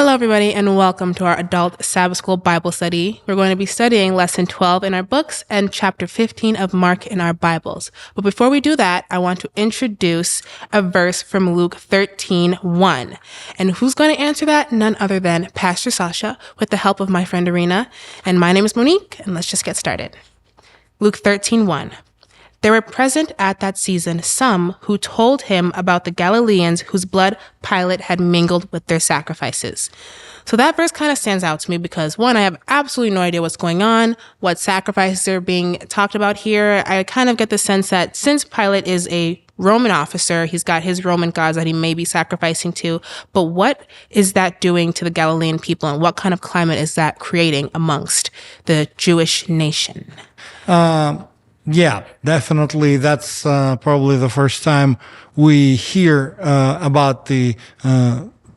Hello, everybody, and welcome to our Adult Sabbath School Bible study. We're going to be studying Lesson 12 in our books and Chapter 15 of Mark in our Bibles. But before we do that, I want to introduce a verse from Luke 13:1. And who's going to answer that? None other than Pastor Sasha, with the help of my friend Arena. And my name is Monique, and let's just get started. Luke 13:1. There were present at that season some who told him about the Galileans whose blood Pilate had mingled with their sacrifices. So that verse kind of stands out to me because, one, I have absolutely no idea what's going on, what sacrifices are being talked about here. I kind of get the sense that since Pilate is a Roman officer, he's got his Roman gods that he may be sacrificing to, but what is that doing to the Galilean people, and what kind of climate is that creating amongst the Jewish nation? Yeah, definitely. That's probably the first time we hear about the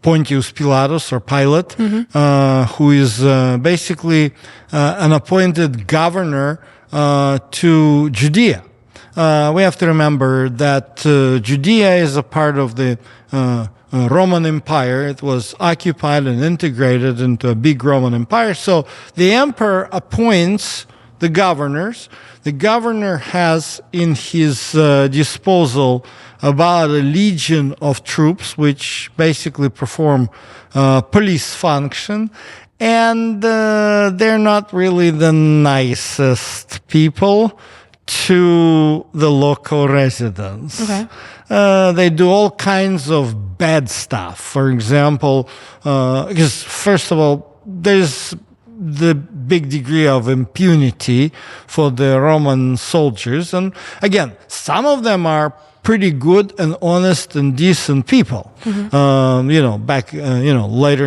Pontius Pilatus or Pilate, who is basically an appointed governor to Judea. We have to remember that Judea is a part of the Roman Empire. It was occupied and integrated into a big Roman Empire. So the emperor appoints the governors. The governor has in his disposal about a legion of troops, which basically perform police function. And they're not really the nicest people to the local residents. Okay. They do all kinds of bad stuff. For example, because first of all, there's the big degree of impunity for the Roman soldiers. And again, some of them are pretty good and honest and decent people. Later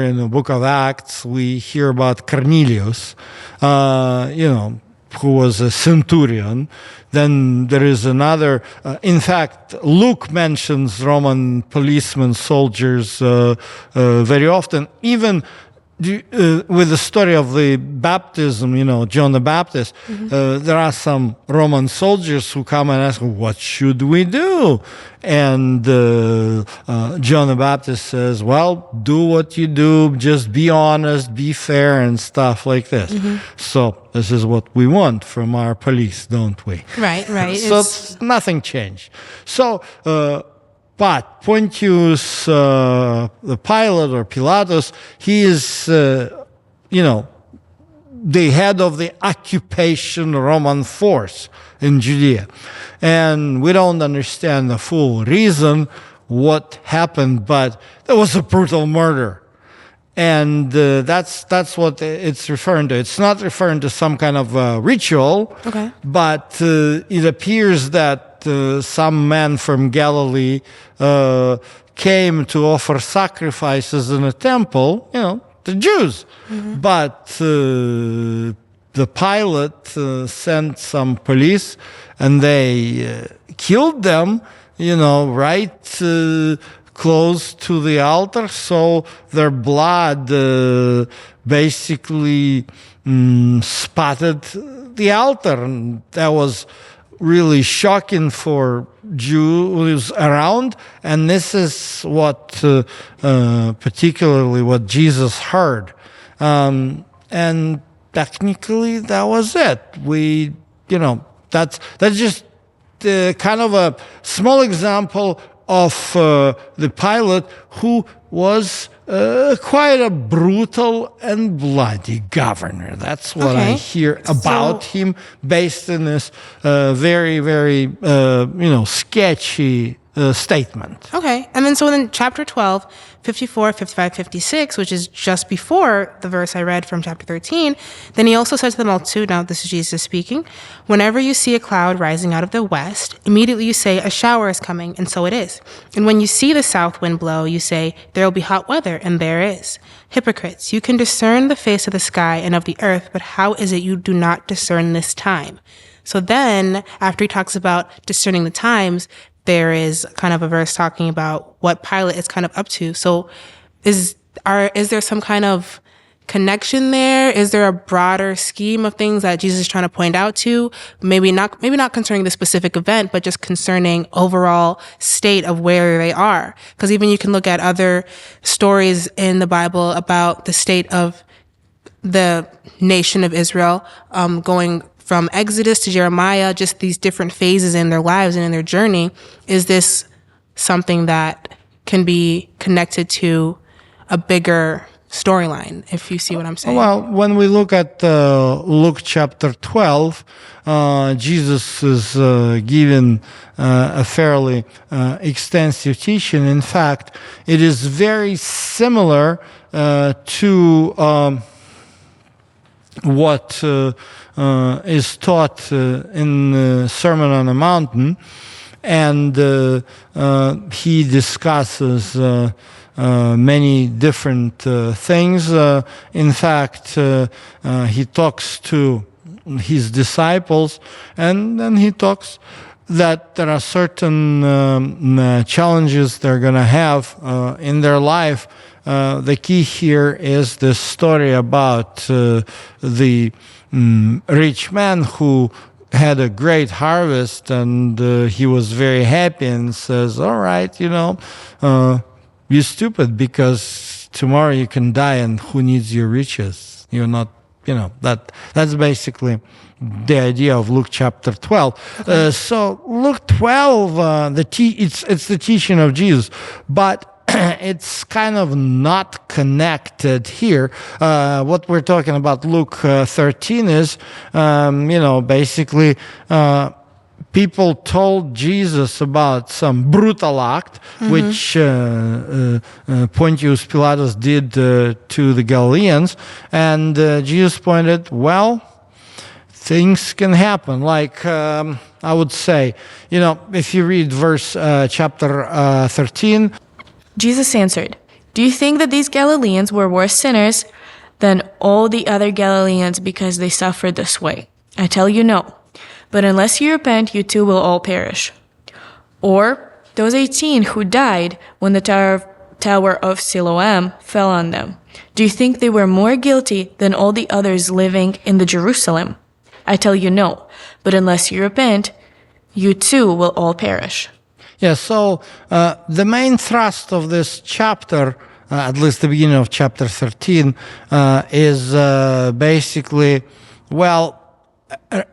in the book of Acts, we hear about Cornelius, who was a centurion. Then there is another, in fact, Luke mentions Roman policemen, soldiers, very often, even with the story of the baptism, John the Baptist, there are some Roman soldiers who come and ask, what should we do? And John the Baptist says, well, do what you do, just be honest, be fair, and stuff like this. So this is what we want from our police, don't we? Right. So nothing changed. So, but Pontius, the Pilate or Pilatus, he is, the head of the occupation Roman force in Judea. And we don't understand the full reason what happened, but there was a brutal murder. And that's what it's referring to. It's not referring to some kind of ritual, okay, but it appears that some man from Galilee came to offer sacrifices in a temple, the Jews. But the Pilate sent some police, and they killed them, right close to the altar, so their blood basically spotted the altar, and that was really shocking for Jews around. And this is what particularly what Jesus heard, and technically that was it. That's just kind of a small example of the Pilate, who was quite a brutal and bloody governor. That's what I hear about him, based on this very, very, sketchy statement. Okay. And then in chapter 12, 54, 55, 56, which is just before the verse I read from chapter 13, then he also said to them all too, now this is Jesus speaking, whenever you see a cloud rising out of the west, immediately you say a shower is coming, and so it is. And when you see the south wind blow, you say there will be hot weather, and there is. Hypocrites, you can discern the face of the sky and of the earth, but how is it you do not discern this time? So then, after he talks about discerning the times, there is kind of a verse talking about what Pilate is kind of up to. So is there some kind of connection there? Is there a broader scheme of things that Jesus is trying to point out to? Maybe not concerning the specific event, but just concerning overall state of where they are. Because even you can look at other stories in the Bible about the state of the nation of Israel, going from Exodus to Jeremiah, just these different phases in their lives and in their journey. Is this something that can be connected to a bigger storyline, if you see what I'm saying? Well, when we look at Luke chapter 12, Jesus is given a fairly extensive teaching. In fact, it is very similar to what is taught in the Sermon on the Mountain, and he discusses many different things. In fact, he talks to his disciples, and then he talks that there are certain challenges they're going to have in their life. The key here is the story about the rich man who had a great harvest, and he was very happy and says, all right, you're stupid, because tomorrow you can die, and who needs your riches? You're not, that's basically the idea of Luke chapter 12. Okay. So Luke 12, it's the teaching of Jesus, but it's kind of not connected here. What we're talking about, Luke 13, is, basically, people told Jesus about some brutal act, which Pontius Pilatus did to the Galileans, and Jesus pointed, well, things can happen. Like, I would say, if you read verse chapter 13, Jesus answered, "Do you think that these Galileans were worse sinners than all the other Galileans because they suffered this way? I tell you no. But unless you repent, you too will all perish. Or those 18 who died when the tower of Siloam fell on them. Do you think they were more guilty than all the others living in the Jerusalem? I tell you no. But unless you repent, you too will all perish." Yeah, so the main thrust of this chapter, at least the beginning of chapter 13, is basically, well,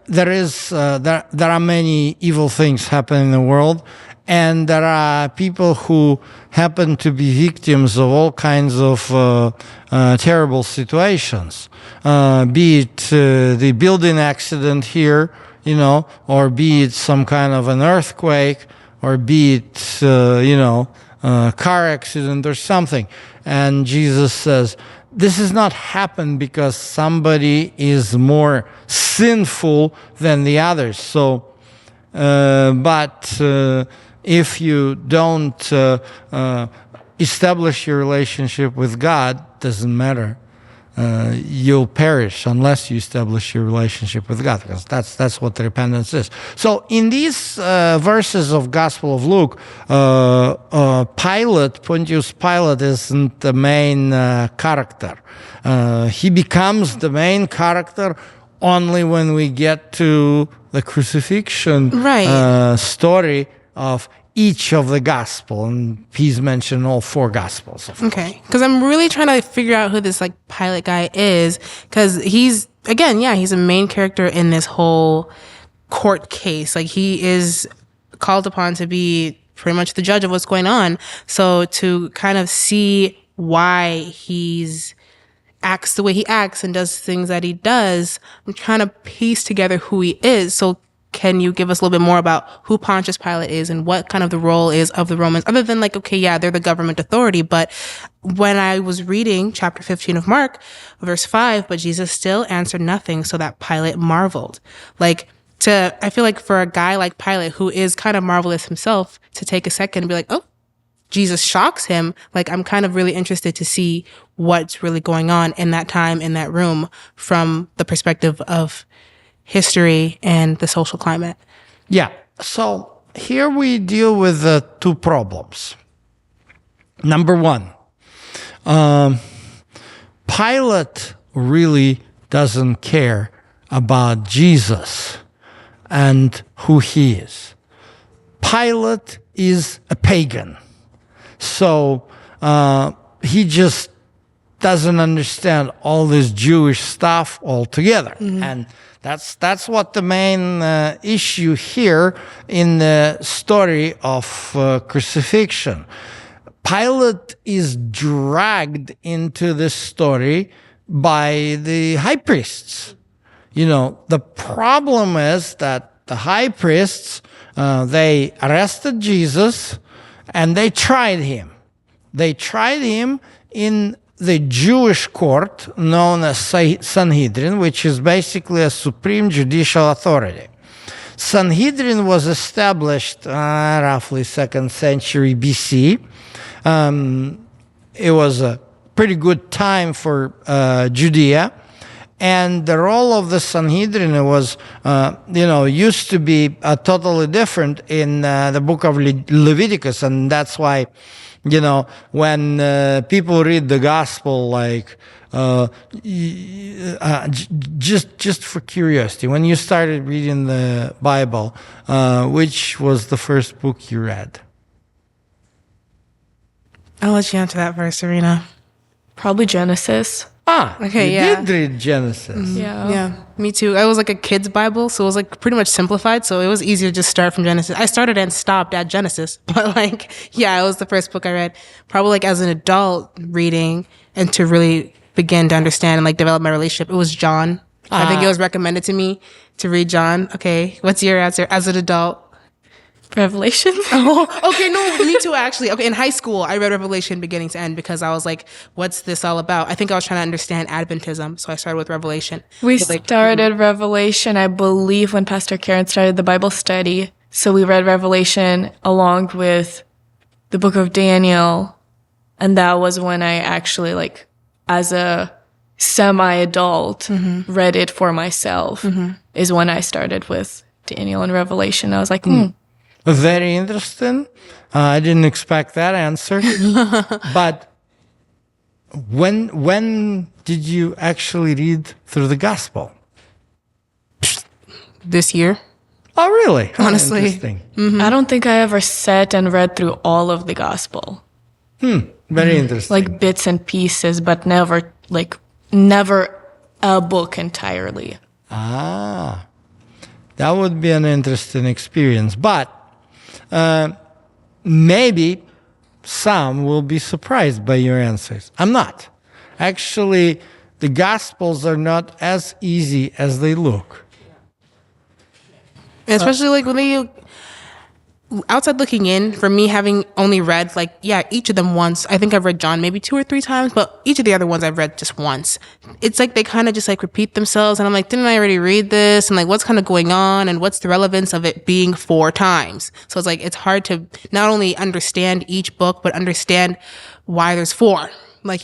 there are many evil things happening in the world, and there are people who happen to be victims of all kinds of terrible situations, be it the building accident here, or be it some kind of an earthquake, or be it, car accident or something. And Jesus says, this has not happened because somebody is more sinful than the others. So, but if you don't establish your relationship with God, doesn't matter. You'll perish unless you establish your relationship with God, because that's what repentance is. So in these verses of Gospel of Luke, Pontius Pilate isn't the main character. He becomes the main character only when we get to the crucifixion story of each of the gospel, and he's mentioned all four gospels. Okay, because I'm really trying to figure out who this Pilate guy is, because he's a main character in this whole court case. He is called upon to be pretty much the judge of what's going on. So to kind of see why he's acts the way he acts and does things that he does, I'm trying to piece together who he is. So can you give us a little bit more about who Pontius Pilate is and what kind of the role is of the Romans, other than they're the government authority. But when I was reading chapter 15 of Mark, verse 5, but Jesus still answered nothing, so that Pilate marveled. I feel like for a guy like Pilate, who is kind of marvelous himself, to take a second and be like, oh, Jesus shocks him. I'm kind of really interested to see what's really going on in that time, in that room, from the perspective of history and the social climate. Yeah. So here we deal with two problems. Number one, Pilate really doesn't care about Jesus and who he is. Pilate is a pagan. So he just doesn't understand all this Jewish stuff altogether. And that's what the main issue here in the story of crucifixion. Pilate is dragged into this story by the high priests. The problem is that the high priests, they arrested Jesus and they tried him. They tried him in the Jewish court known as Sanhedrin, which is basically a supreme judicial authority. Sanhedrin was established roughly 2nd century BC. It was a pretty good time for Judea. And the role of the Sanhedrin was, used to be totally different in the book of Leviticus. And that's why, when people read the gospel, like, just for curiosity, when you started reading the Bible, which was the first book you read? I'll let you answer that first, Serena. Probably Genesis. Okay, you yeah. did read Genesis. Yeah. Me too. I was like a kid's Bible, so it was like pretty much simplified, so it was easier to just start from Genesis. I started and stopped at Genesis, but it was the first book I read. Probably like as an adult reading and to really begin to understand and develop my relationship, it was John. I think it was recommended to me to read John. Okay, what's your answer as an adult? Revelation. Oh, okay, no, me too, actually. Okay, in high school, I read Revelation beginning to end because I was like, what's this all about? I think I was trying to understand Adventism, so I started with Revelation. We started Revelation, I believe, when Pastor Karen started the Bible study. So we read Revelation along with the book of Daniel. And that was when I actually, as a semi-adult, read it for myself, is when I started with Daniel and Revelation. I was like, Very interesting. I didn't expect that answer. But when did you actually read through the gospel? This year. Oh, really? Honestly. Interesting. I don't think I ever sat and read through all of the gospel. Very interesting. Like bits and pieces, but never a book entirely. That would be an interesting experience. But maybe some will be surprised by your answers. I'm not. Actually, the Gospels are not as easy as they look. And especially when you outside looking in, for me having only read each of them once. I think I've read John maybe 2 or 3 times, but each of the other ones I've read just once. It's like they kind of just repeat themselves, and I'm like, didn't I already read this? And what's kind of going on, and what's the relevance of it being 4 times? So it's it's hard to not only understand each book, but understand why there's 4. I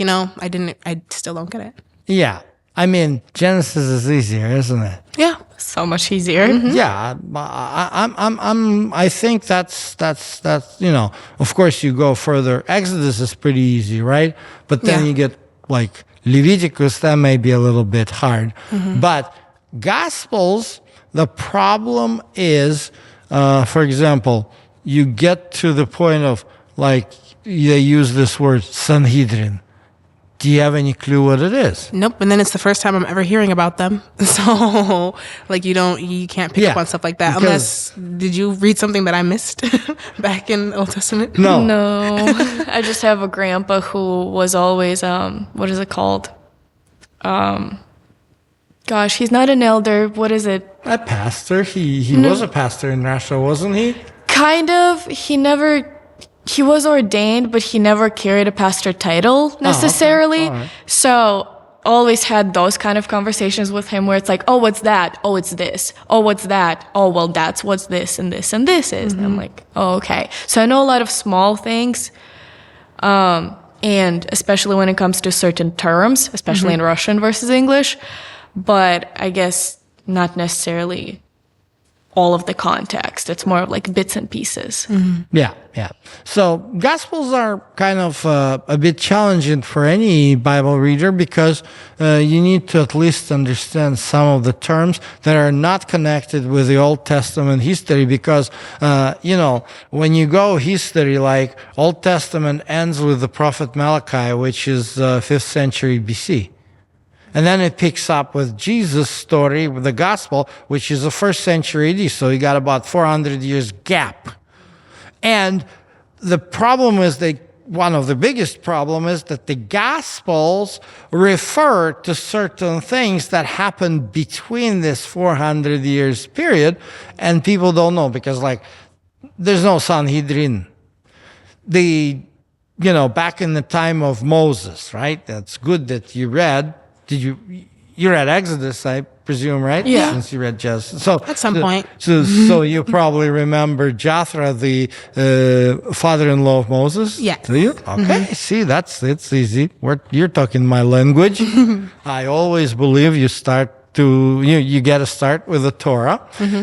still don't get it. Yeah. I mean, Genesis is easier, isn't it? Yeah. So much easier. Yeah, I think that's of course you go further. Exodus is pretty easy, right? But then you get Leviticus, that may be a little bit hard. But Gospels, the problem is, for example, you get to the point of they use this word Sanhedrin. Do you have any clue what it is? Nope. And then it's the first time I'm ever hearing about them. So you can't pick up on stuff like that. Unless, did you read something that I missed back in Old Testament? No. I just have a grandpa who was always, what is it called? Gosh, he's not an elder. What is it? A pastor. He was a pastor in Russia, wasn't he? Kind of. He was ordained, but he never carried a pastor title necessarily. All right. So always had those kind of conversations with him where it's like, oh, what's that? Oh, it's this. Oh, what's that? Oh, well, that's what's this and this and this is. And I'm like, oh, okay. So I know a lot of small things. And especially when it comes to certain terms, especially in Russian versus English. But I guess not necessarily all of the context. It's more of like bits and pieces. Yeah. So Gospels are kind of a bit challenging for any Bible reader because you need to at least understand some of the terms that are not connected with the Old Testament history because, when you go history, like Old Testament ends with the prophet Malachi, which is 5th century BC. And then it picks up with Jesus' story, with the gospel, which is the 1st century AD. So you got about 400 years gap. And the problem is one of the biggest problem is that the gospels refer to certain things that happened between this 400 years period. And people don't know because there's no Sanhedrin. Back in the time of Moses, right? That's good that you read. You read Exodus, I presume, right? Yeah. Since you read Genesis. So At some point. So you probably remember Jethro, the father-in-law of Moses? Yeah. Do you? Okay. See, it's easy. You're talking my language. I always believe you got to start with the Torah.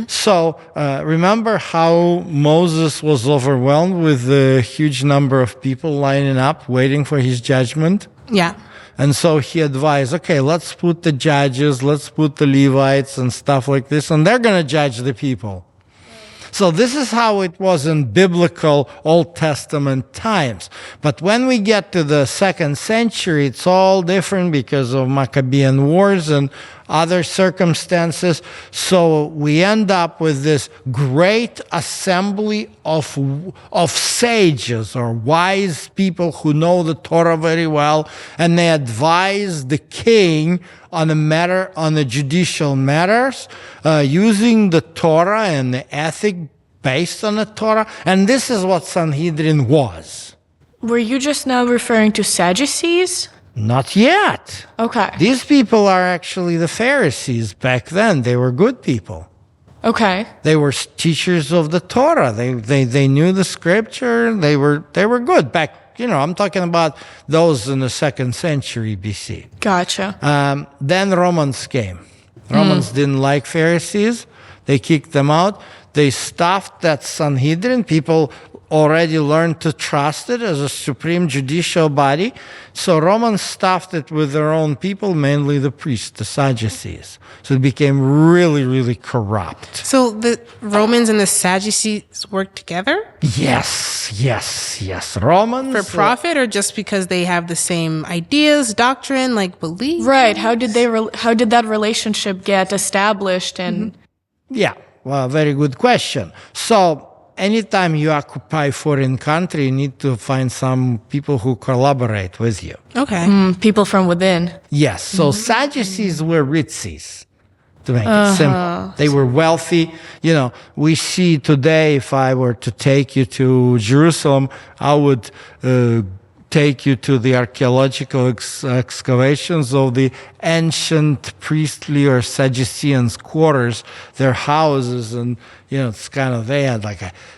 So remember how Moses was overwhelmed with the huge number of people lining up, waiting for his judgment? Yeah. And so he advised, okay, let's put the judges, let's put the Levites and stuff like this, and they're going to judge the people. So this is how it was in biblical Old Testament times. But when we get to the 2nd century, it's all different because of Maccabean wars and other circumstances. So we end up with this great assembly of sages or wise people who know the Torah very well, and they advise the king on the judicial matters, using the Torah and the ethic based on the Torah. And this is what Sanhedrin was. Were you just now referring to Sadducees? Not yet. Okay. These people are actually the Pharisees back then. They were good people. Okay. They were teachers of the Torah. They knew the scripture. They were good back. I'm talking about those in the 2nd century BC. Gotcha. Then Romans came. Romans didn't like Pharisees. They kicked them out. They stuffed that Sanhedrin. People already learned to trust it as a supreme judicial body. So Romans stuffed it with their own people, mainly the priests, the Sadducees. So it became really, really corrupt. So the Romans and the Sadducees worked together? Yes. Romans. For profit or just because they have the same ideas, doctrine, belief? Right. How did that relationship get established and Yeah. Well, very good question. So anytime you occupy foreign country, you need to find some people who collaborate with you. Okay. people from within? Yes. So Sadducees were ritzies, to make it simple. They were wealthy. We see today, if I were to take you to Jerusalem, I would take you to the archaeological excavations of the ancient priestly or Sadduceans' quarters, their houses, and it's they had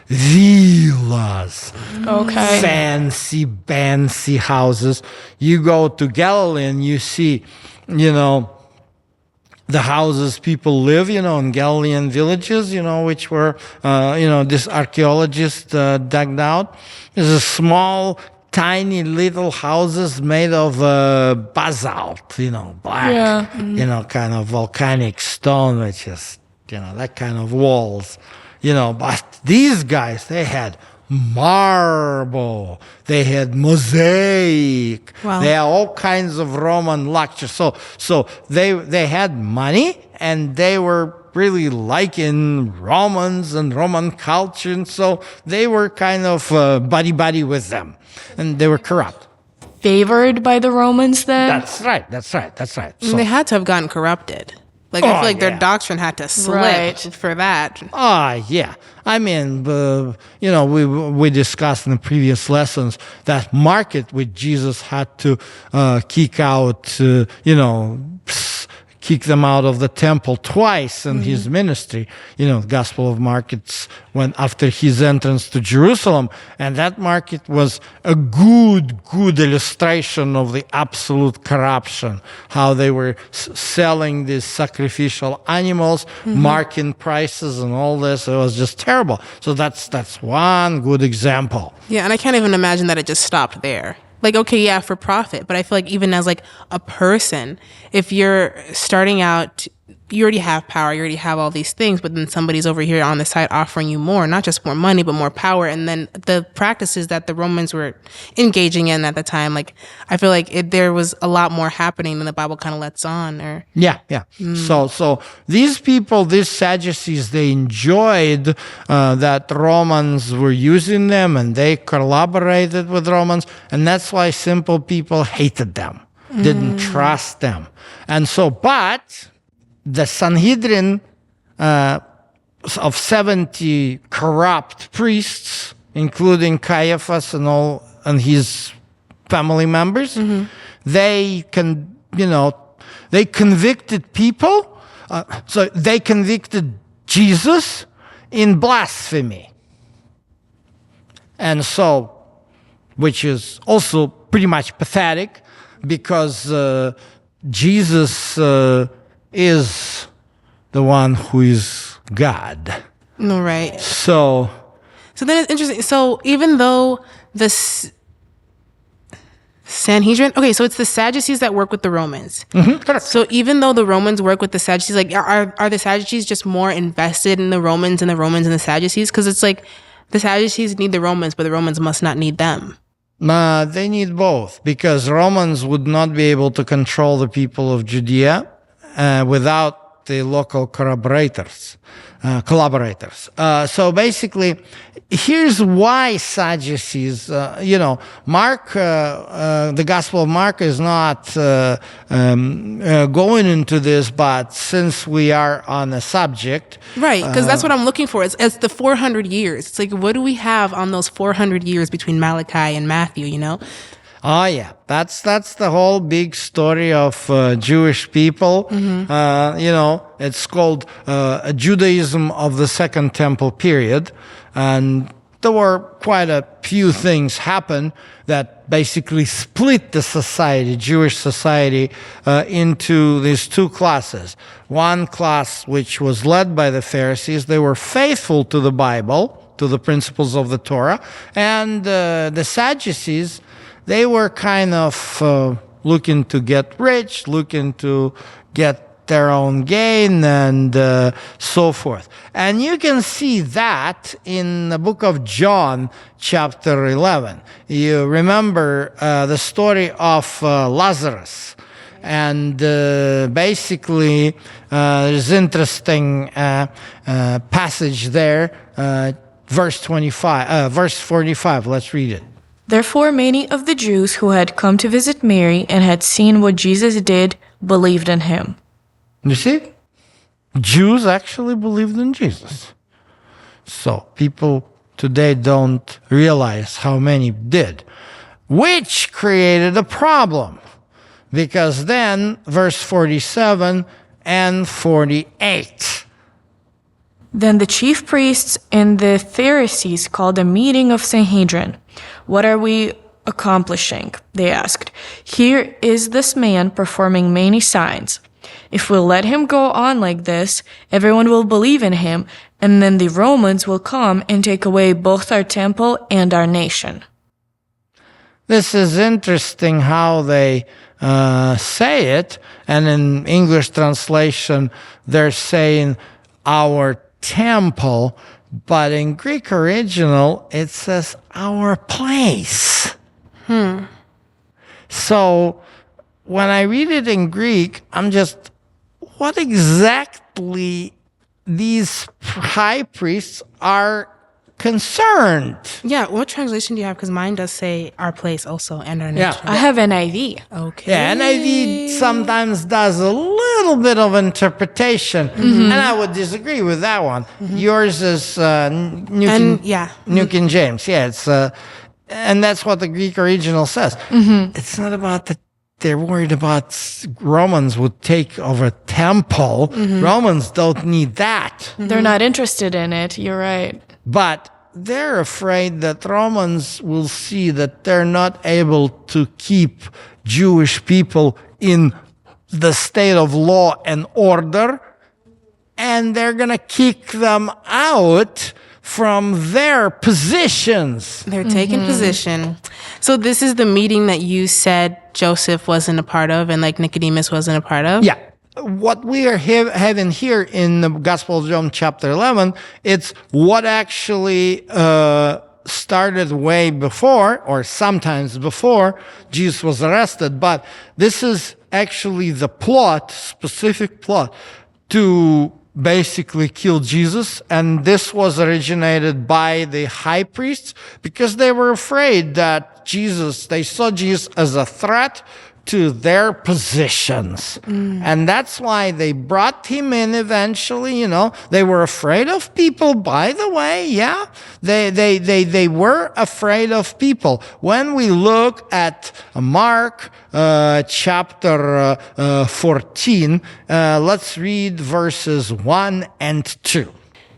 villas, Okay. fancy houses. You go to Galilee and you see, the houses people live, in Galilean villages, which were, this archaeologist dug out. There's a small, tiny little houses made of basalt, black, Yeah. kind of volcanic stone, which is, that kind of walls, But these guys, they had marble, they had mosaic, Wow. they had all kinds of Roman luxury. So they had money, and they were really liking Romans and Roman culture, and so they were kind of buddy with them. And they were corrupt. Favored by the Romans then? That's right. So, They had to have gotten corrupted. I feel like their doctrine had to slip Right. for that. yeah. I mean, we discussed in the previous lessons that market which Jesus had to kick out, kick them out of the temple twice in his ministry. The Gospel of Mark, it's when after his entrance to Jerusalem, and that market was a good illustration of the absolute corruption, how they were selling these sacrificial animals, marking prices and all this. It was just terrible. So that's one good example. Yeah, and I can't even imagine that it just stopped there. Like, okay, yeah, for profit, but I feel like even as like a person, if you're starting out, you already have power, you already have all these things, but then somebody's over here on the side offering you more, not just more money, but more power. And then the practices that the Romans were engaging in at the time, like, I feel like there was a lot more happening than the Bible kind of lets on. Yeah. So these people, these Sadducees, they enjoyed that Romans were using them, and they collaborated with Romans, and that's why simple people hated them, didn't trust them. And so, but the Sanhedrin of 70 corrupt priests, including Caiaphas and his family members, they convicted people. So they convicted Jesus in blasphemy, and so, which is also pretty much pathetic, because Jesus is the one who is God. No, right. So then it's interesting. So even though the Sanhedrin, okay, so it's the Sadducees that work with the Romans. Correct. So even though the Romans work with the Sadducees, like are the Sadducees just more invested in the Romans and the Sadducees? Because it's like the Sadducees need the Romans, but the Romans must not need them. They need both, because Romans would not be able to control the people of Judea without the local collaborators. So basically, here's why Sadducees, Mark, the Gospel of Mark is not going into this, but since we are on the subject. Right, because that's what I'm looking for. It's the 400 years. It's like, what do we have on those 400 years between Malachi and Matthew, Oh yeah, that's the whole big story of Jewish people. It's called Judaism of the Second Temple period, and there were quite a few things happen that basically split the society, Jewish society, into these two classes. One class, which was led by the Pharisees, they were faithful to the Bible, to the principles of the Torah, and the Sadducees, they were kind of looking to get rich, looking to get their own gain, and so forth. And you can see that in the book of John, chapter 11. You remember the story of Lazarus. And basically, there's interesting passage there, verse 45. Let's read it. Therefore, many of the Jews who had come to visit Mary and had seen what Jesus did believed in him. You see? Jews actually believed in Jesus. So people today don't realize how many did, which created a problem. Because then, verse 47 and 48. Then the chief priests and the Pharisees called a meeting of Sanhedrin. What are we accomplishing? They asked. Here is this man performing many signs. If we let him go on like this, everyone will believe in him, and then the Romans will come and take away both our temple and our nation. This is interesting how they say it, and in English translation, they're saying our temple, but in Greek original, it says our place. So when I read it in Greek, I'm just, what exactly these high priests are concerned? Yeah, what translation do you have? Because mine does say our place also and our nation. I have NIV. Okay. Yeah, NIV sometimes does a little bit of interpretation, and I would disagree with that one. Yours is New King James. Yeah, it's and that's what the Greek original says. It's not about the they're worried about Romans would take over temple. Romans don't need that. They're not interested in it. You're right. But they're afraid that Romans will see that they're not able to keep Jewish people in the state of law and order, and they're going to kick them out from their positions. They're taking position. So this is the meeting that you said Joseph wasn't a part of and like Nicodemus wasn't a part of? Yeah. What we are having here in the Gospel of John chapter 11, it's what actually started way before, or sometimes before, Jesus was arrested. But this is actually the plot, specific plot, to basically kill Jesus. And this was originated by the high priests because they were afraid that they saw Jesus as a threat to their positions. And that's why they brought him in eventually, They were afraid of people, by the way, yeah. They were afraid of people. When we look at Mark chapter 14, let's read verses 1 and 2.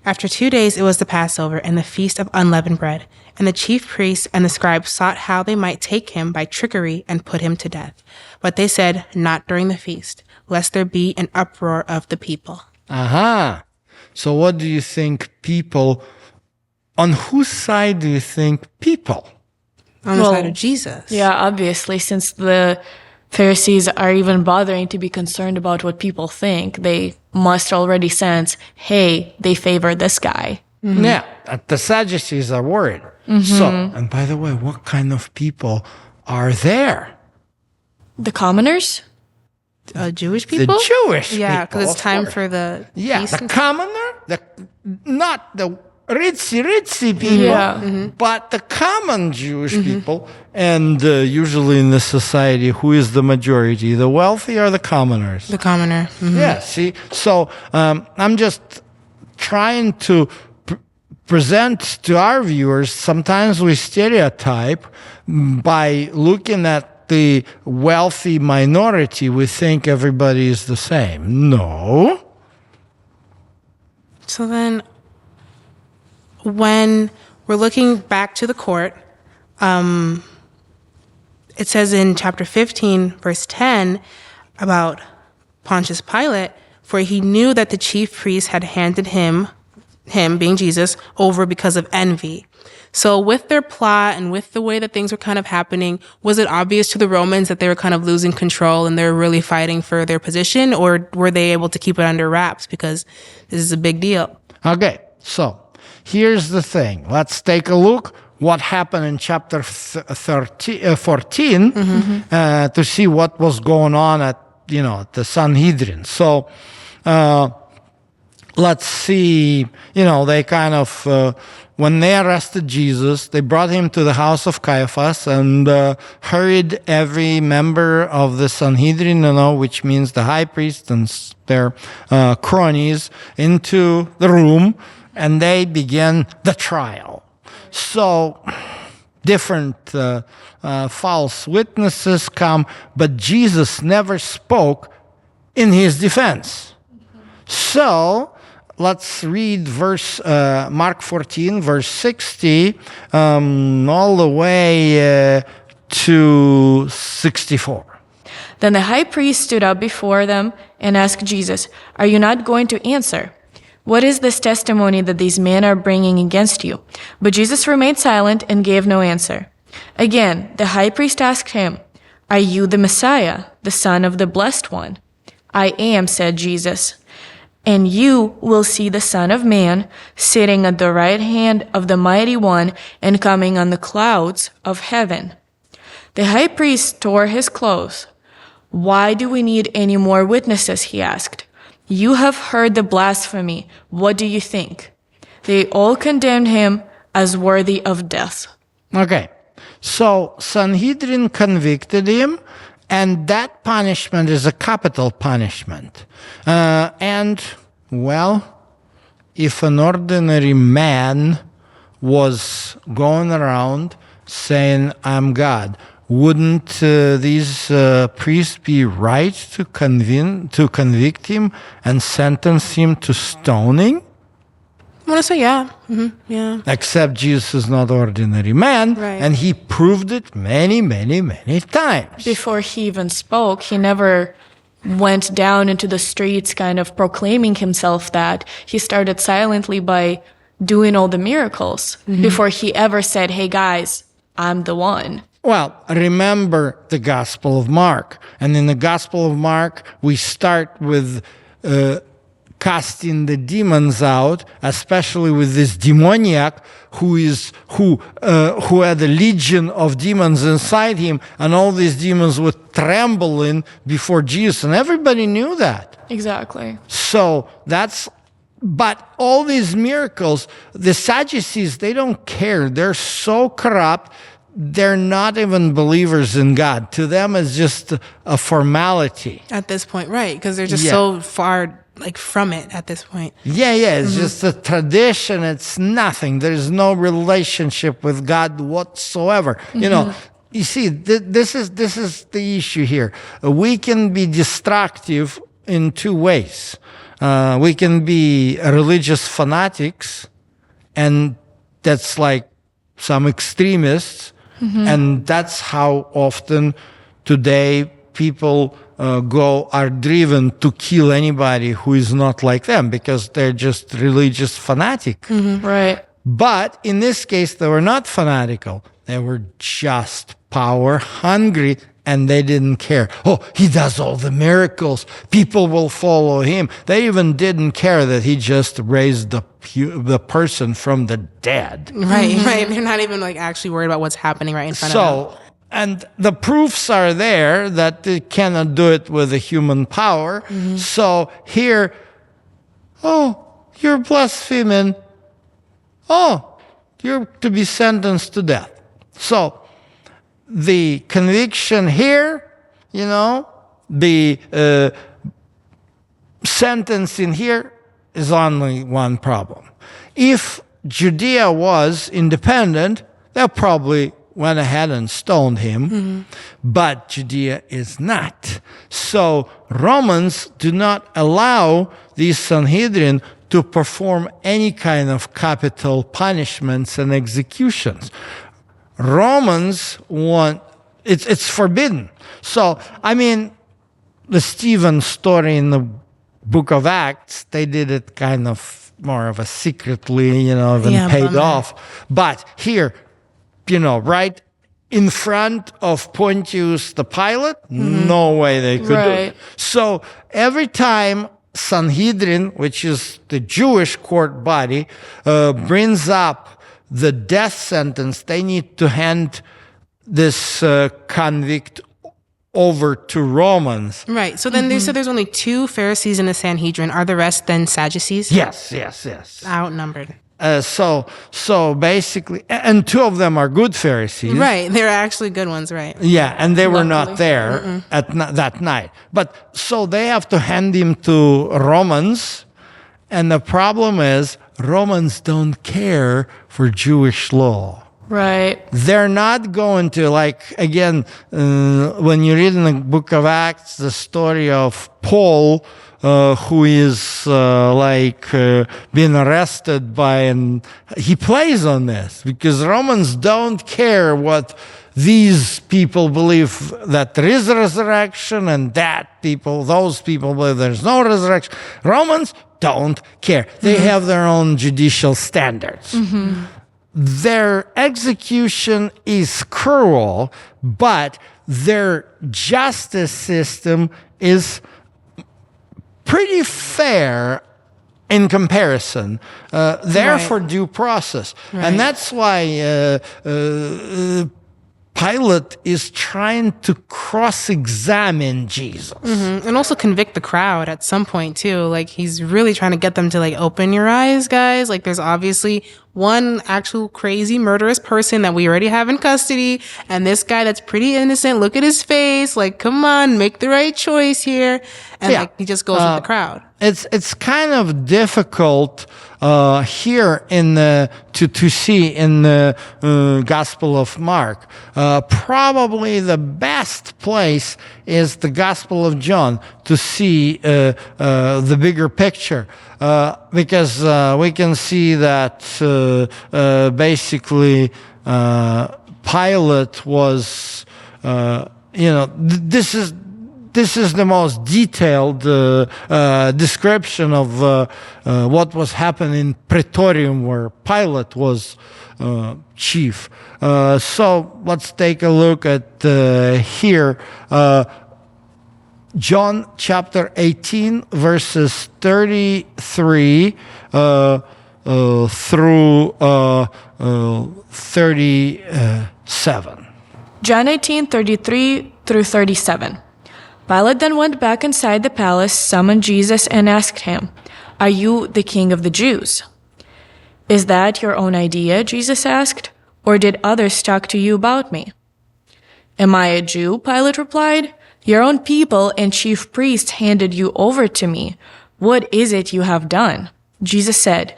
After 2 days, it was the Passover and the Feast of Unleavened Bread. And the chief priests and the scribes sought how they might take him by trickery and put him to death. But they said, not during the feast, lest there be an uproar of the people. Aha. So what do you think people, on whose side do you think people? On the side of Jesus. Yeah, obviously, since the Pharisees are even bothering to be concerned about what people think, they must already sense, hey, they favor this guy. Yeah, the Sadducees are worried. So, and by the way, what kind of people are there? The commoners? Jewish people? The Jewish people. Yeah, because it's of time course. for the feast. The commoner, not the ritzy people, Yeah. but the common Jewish people. And usually in this society, who is the majority, the wealthy or the commoners? The commoner. Yeah, see? So I'm just trying to present to our viewers, sometimes we stereotype by looking at the wealthy minority, we think everybody is the same. No. So then, when we're looking back to the court, it says in chapter 15, verse 10, about Pontius Pilate, for he knew that the chief priests had handed him being Jesus, over because of envy. So with their plot and with the way that things were kind of happening, was it obvious to the Romans that they were kind of losing control and they were really fighting for their position, or were they able to keep it under wraps because this is a big deal? Okay, so here's the thing. Let's take a look what happened in chapter 14 to see what was going on at the Sanhedrin. So let's see, they kind of, when they arrested Jesus, they brought him to the house of Caiaphas and hurried every member of the Sanhedrin, which means the high priest and their cronies, into the room, and they began the trial. So different false witnesses come, but Jesus never spoke in his defense. So let's read Mark 14, verse 60, all the way to 64. Then the high priest stood up before them and asked Jesus, "Are you not going to answer? What is this testimony that these men are bringing against you?" But Jesus remained silent and gave no answer. Again, the high priest asked him, "Are you the Messiah, the Son of the Blessed One?" "I am," said Jesus. "And you will see the Son of Man sitting at the right hand of the Mighty One and coming on the clouds of heaven." The high priest tore his clothes. "Why do we need any more witnesses?" he asked. "You have heard the blasphemy. What do you think?" They all condemned him as worthy of death. Okay, so Sanhedrin convicted him, and that punishment is a capital punishment. If an ordinary man was going around saying, "I'm God," wouldn't these priests be right to convict him and sentence him to stoning? I want to say yeah. Yeah. Except Jesus is not ordinary man, Right. and he proved it many, many, many times. Before he even spoke, he never went down into the streets kind of proclaiming himself that. He started silently by doing all the miracles before he ever said, hey guys, I'm the one. Well, remember the Gospel of Mark. And in the Gospel of Mark, we start with casting the demons out, especially with this demoniac who had a legion of demons inside him, and all these demons were trembling before Jesus, and everybody knew that. Exactly. So but all these miracles, the Sadducees, they don't care. They're so corrupt. They're not even believers in God. To them, it's just a formality. At this point, right? Because they're just so far from it at this point. Yeah. It's just a tradition. It's nothing. There's no relationship with God whatsoever. You see, this is the issue here. We can be destructive in two ways. We can be religious fanatics, and that's like some extremists, and that's how often today people are driven to kill anybody who is not like them because they're just religious fanatic. Right. But in this case, they were not fanatical. They were just power hungry, and they didn't care. Oh, he does all the miracles. People will follow him. They even didn't care that he just raised the person from the dead. Right. They're not even actually worried about what's happening right in front of them. And the proofs are there that they cannot do it with a human power. So here, you're blaspheming. You're to be sentenced to death. So the conviction here, the sentencing here is only one problem. If Judea was independent, they probably went ahead and stoned him, but Judea is not. So Romans do not allow these Sanhedrin to perform any kind of capital punishments and executions. Romans want, it's forbidden. So, the Stephen story in the book of Acts, they did it kind of more of a secretly, than paid off. But here, right in front of Pontius the Pilate, no way they could do it. So every time Sanhedrin, which is the Jewish court body, brings up the death sentence, they need to hand this convict over to Romans. Right. So then they said there's only 2 Pharisees in the Sanhedrin. Are the rest then Sadducees? Yes. Outnumbered. So basically, and 2 of them are good Pharisees. Right. They're actually good ones, right? Yeah, and they were not there that night. But so they have to hand him to Romans. And the problem is Romans don't care for Jewish law. Right. They're not going to, when you read in the book of Acts, the story of Paul, who is being arrested and he plays on this because Romans don't care what these people believe, that there is a resurrection, and those people believe there's no resurrection. Romans don't care. They have their own judicial standards. Their execution is cruel, but their justice system is pretty fair in comparison. They're for due process. Right. And that's why Pilate is trying to cross-examine Jesus. And also convict the crowd at some point, too. He's really trying to get them to, open your eyes, guys. There's obviously one actual crazy murderous person that we already have in custody, and this guy that's pretty innocent. Look at his face. Like, come on, make the right choice here. And like, he just goes with the crowd. It's kind of difficult here to see in the Gospel of Mark. Probably the best place is the Gospel of John to see the bigger picture, because we can see that basically Pilate was, this is the most detailed description of what was happening in Praetorium, where Pilate was chief. So let's take a look at here. John chapter 18, verses 33 through 37. John 18:33 through 37. Pilate then went back inside the palace, summoned Jesus, and asked him, "Are you the king of the Jews?" "Is that your own idea?" Jesus asked, "or did others talk to you about me?" "Am I a Jew?" Pilate replied. "Your own people and chief priests handed you over to me. What is it you have done?" Jesus said,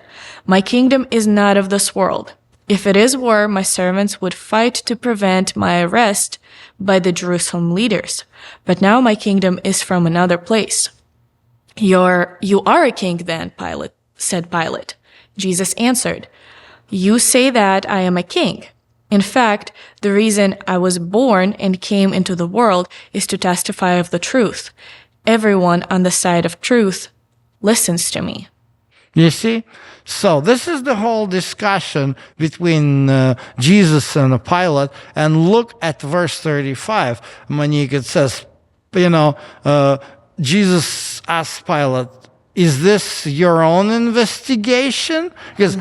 "My kingdom is not of this world. If it is were, my servants would fight to prevent my arrest by the Jerusalem leaders. But now my kingdom is from another place." You are a king then, said Pilate. Jesus answered, "You say that I am a king. In fact, the reason I was born and came into the world is to testify of the truth. Everyone on the side of truth listens to me." You see? So this is the whole discussion between Jesus and Pilate. And look at verse 35. Monique, it says, Jesus asked Pilate, "Is this your own investigation?" Because,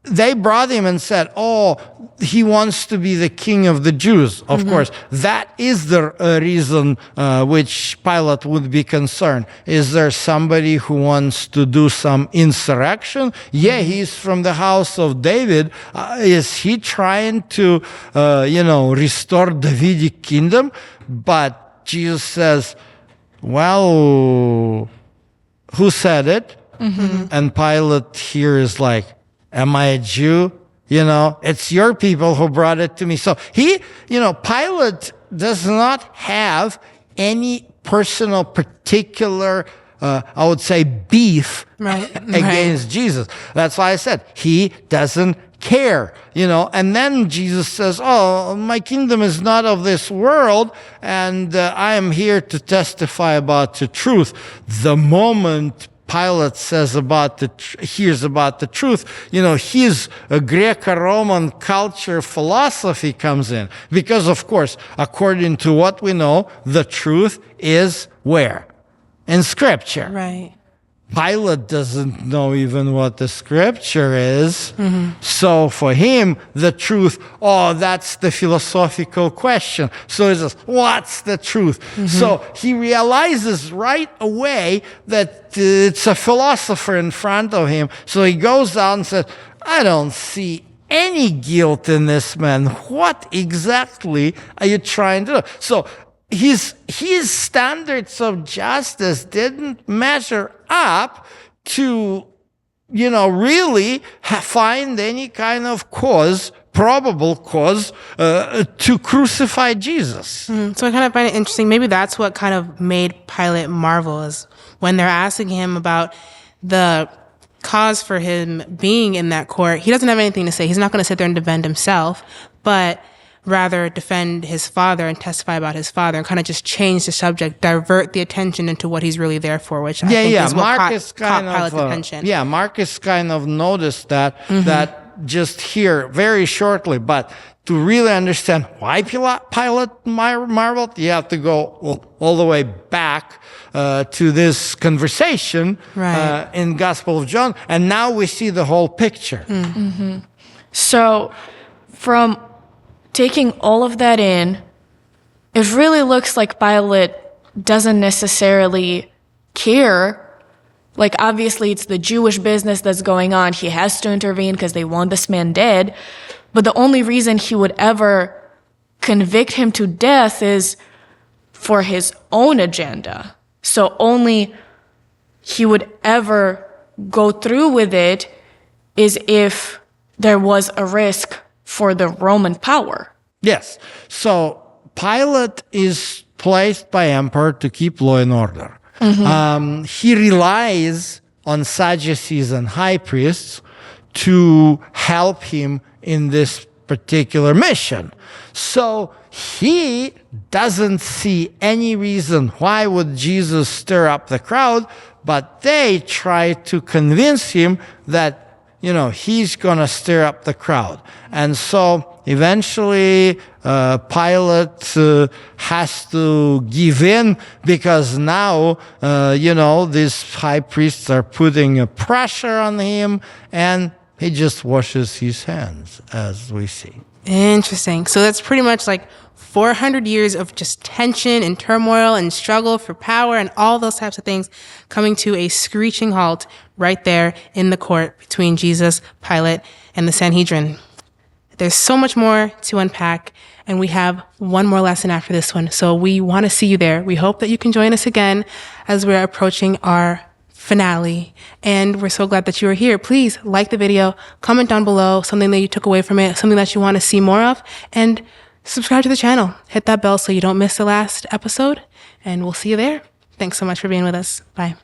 they brought him and said, "Oh, he wants to be the king of the Jews." Of course, that is the reason which Pilate would be concerned. Is there somebody who wants to do some insurrection? Yeah, he's from the house of David. Is he trying to, restore Davidic kingdom? But Jesus says, well, who said it? And Pilate here is like, am I a Jew? It's your people who brought it to me. So Pilate does not have any personal, particular, I would say, beef against Jesus. That's why I said he doesn't care, and then Jesus says, "Oh, my kingdom is not of this world, and I am here to testify about the truth." The moment Pilate says hears about the truth, his Greco-Roman culture philosophy comes in. Because, of course, according to what we know, the truth is where? In Scripture. Right. Pilate doesn't know even what the Scripture is. So for him, the truth, that's the philosophical question. So he says, what's the truth? So he realizes right away that it's a philosopher in front of him. So he goes out and says, "I don't see any guilt in this man. What exactly are you trying to do?" So his standards of justice didn't measure up to, really find any kind of probable cause, to crucify Jesus. So I kind of find it interesting. Maybe that's what kind of made Pilate marvel, is when they're asking him about the cause for him being in that court. He doesn't have anything to say. He's not going to sit there and defend himself, but rather defend his father and testify about his father, and kind of just change the subject, divert the attention into what he's really there for, which I think is what caught Pilate's attention. Yeah, Marcus kind of noticed that just here very shortly. But to really understand why Pilate marveled, you have to go all the way back to this conversation in Gospel of John, and now we see the whole picture. So, from taking all of that in, it really looks like Pilate doesn't necessarily care Like, obviously, it's the Jewish business that's going on. He has to intervene because they want this man dead. But the only reason he would ever convict him to death is for his own agenda. So only he would ever go through with it is if there was a risk for the Roman power. Yes. So Pilate is placed by emperor to keep law and order. He relies on Sadducees and high priests to help him in this particular mission. So he doesn't see any reason why would Jesus stir up the crowd, but they try to convince him that, he's going to stir up the crowd. And so eventually Pilate has to give in because now, these high priests are putting a pressure on him, and he just washes his hands, as we see. Interesting. So that's pretty much like 400 years of just tension and turmoil and struggle for power and all those types of things coming to a screeching halt right there in the court between Jesus, Pilate, and the Sanhedrin. There's so much more to unpack, and we have one more lesson after this one. So we want to see you there. We hope that you can join us again as we're approaching our finale. And we're so glad that you are here. Please like the video, comment down below something that you took away from it, something that you want to see more of, and subscribe to the channel. Hit that bell so you don't miss the last episode, and we'll see you there. Thanks so much for being with us. Bye.